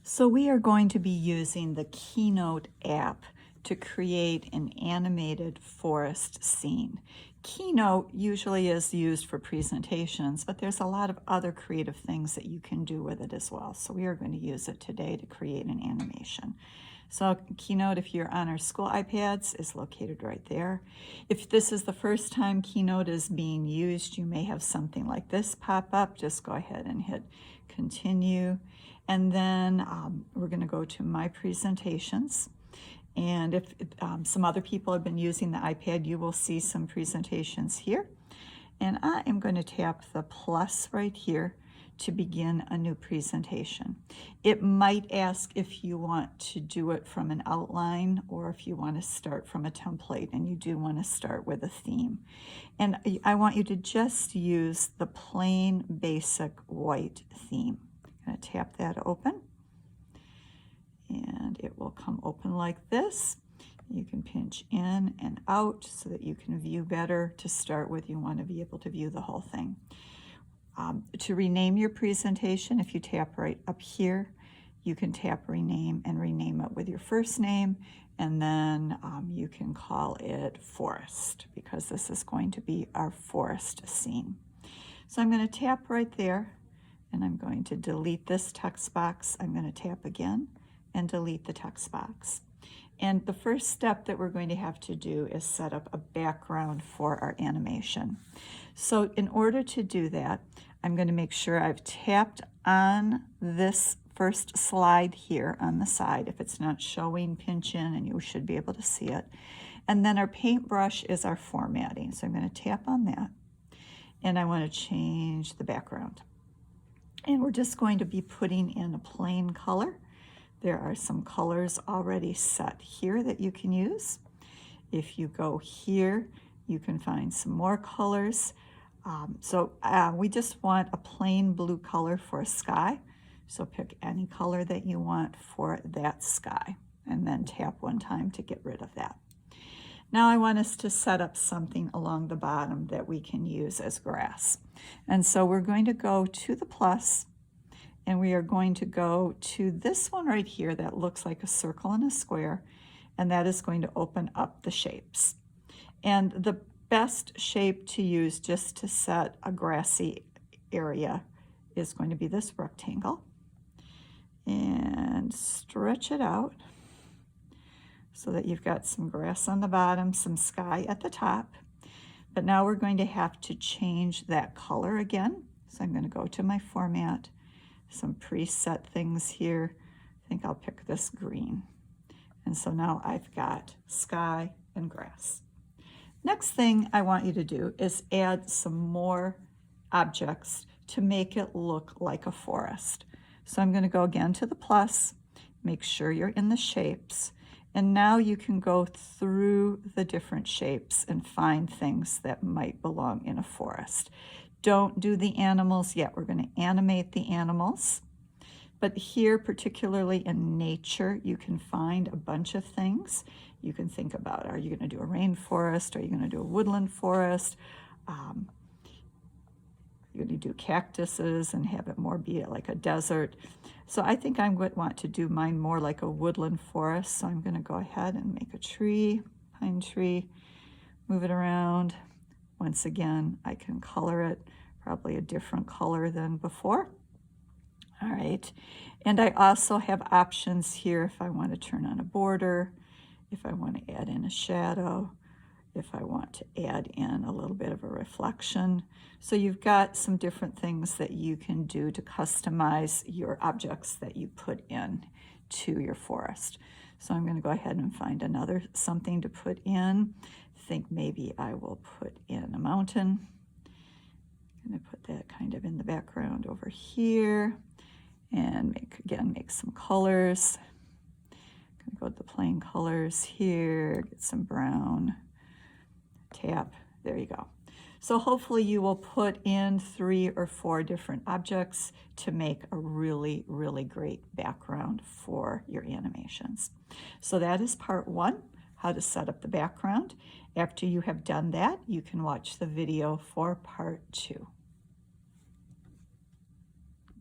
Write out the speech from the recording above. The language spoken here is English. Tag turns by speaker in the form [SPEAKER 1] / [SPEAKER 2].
[SPEAKER 1] So we are going to be using the Keynote app to create an animated forest scene. Keynote usually is used for presentations, but there's a lot of other creative things that you can do with it as well. So we are going to use it today to create an animation. So Keynote, if you're on our school iPads, is located right there. If this is the first time Keynote is being used, you may have something like this pop up. Just go ahead and hit continue. And then we're going to go to My Presentations. And if some other people have been using the iPad, you will see some presentations here. And I am going to tap the plus right here to begin a new presentation. It might ask if you want to do it from an outline or if you want to start from a template, and you do want to start with a theme. And I want you to just use the plain basic white theme. I'm going to tap that open, and it will come open like this. You can pinch in and out so that you can view better. To start with, you want to be able to view the whole thing. To rename your presentation, if you tap right up here, you can tap rename and rename it with your first name, and then you can call it forest, because this is going to be our forest scene. So I'm going to tap right there, and I'm going to delete this text box. I'm going to tap again and delete the text box. And the first step that we're going to have to do is set up a background for our animation. So in order to do that, I'm going to make sure I've tapped on this first slide here on the side. If it's not showing, pinch in and you should be able to see it. And then our paintbrush is our formatting. So I'm going to tap on that, and I want to change the background. And we're just going to be putting in a plain color. There are some colors already set here that you can use. If you go here, you can find some more colors. We just want a plain blue color for a sky. So pick any color that you want for that sky, and then tap one time to get rid of that. Now I want us to set up something along the bottom that we can use as grass. And so we're going to go to the plus, and we are going to go to this one right here that looks like a circle and a square, and that is going to open up the shapes. And the best shape to use just to set a grassy area is going to be this rectangle. And stretch it out so that you've got some grass on the bottom, some sky at the top. But now we're going to have to change that color again. So I'm going to go to my format, some preset things here. I think I'll pick this green. And so now I've got sky and grass. Next thing I want you to do is add some more objects to make it look like a forest. So I'm going to go again to the plus, make sure you're in the shapes, and now you can go through the different shapes and find things that might belong in a forest. Don't do the animals yet. We're going to animate the animals. But here, particularly in nature, you can find a bunch of things. You can think about, are you going to do a rainforest? Are you going to do a woodland forest? You're going to do cactuses and have it more be like a desert. So I think I would want to do mine more like a woodland forest. So I'm going to go ahead and make a tree, pine tree, move it around. Once again, I can color it, probably a different color than before. All right, and I also have options here if I want to turn on a border, if I want to add in a shadow, if I want to add in a little bit of a reflection. So you've got some different things that you can do to customize your objects that you put in to your forest. So I'm going to go ahead and find another something to put in. Think maybe I will put in a mountain. I'm going to put that kind of in the background over here. And make some colors. I'm going to go with the plain colors here, get some brown, tap, there you go. So hopefully you will put in 3 or 4 different objects to make a really, really great background for your animations. So that is part 1, how to set up the background. After you have done that, you can watch the video for part 2.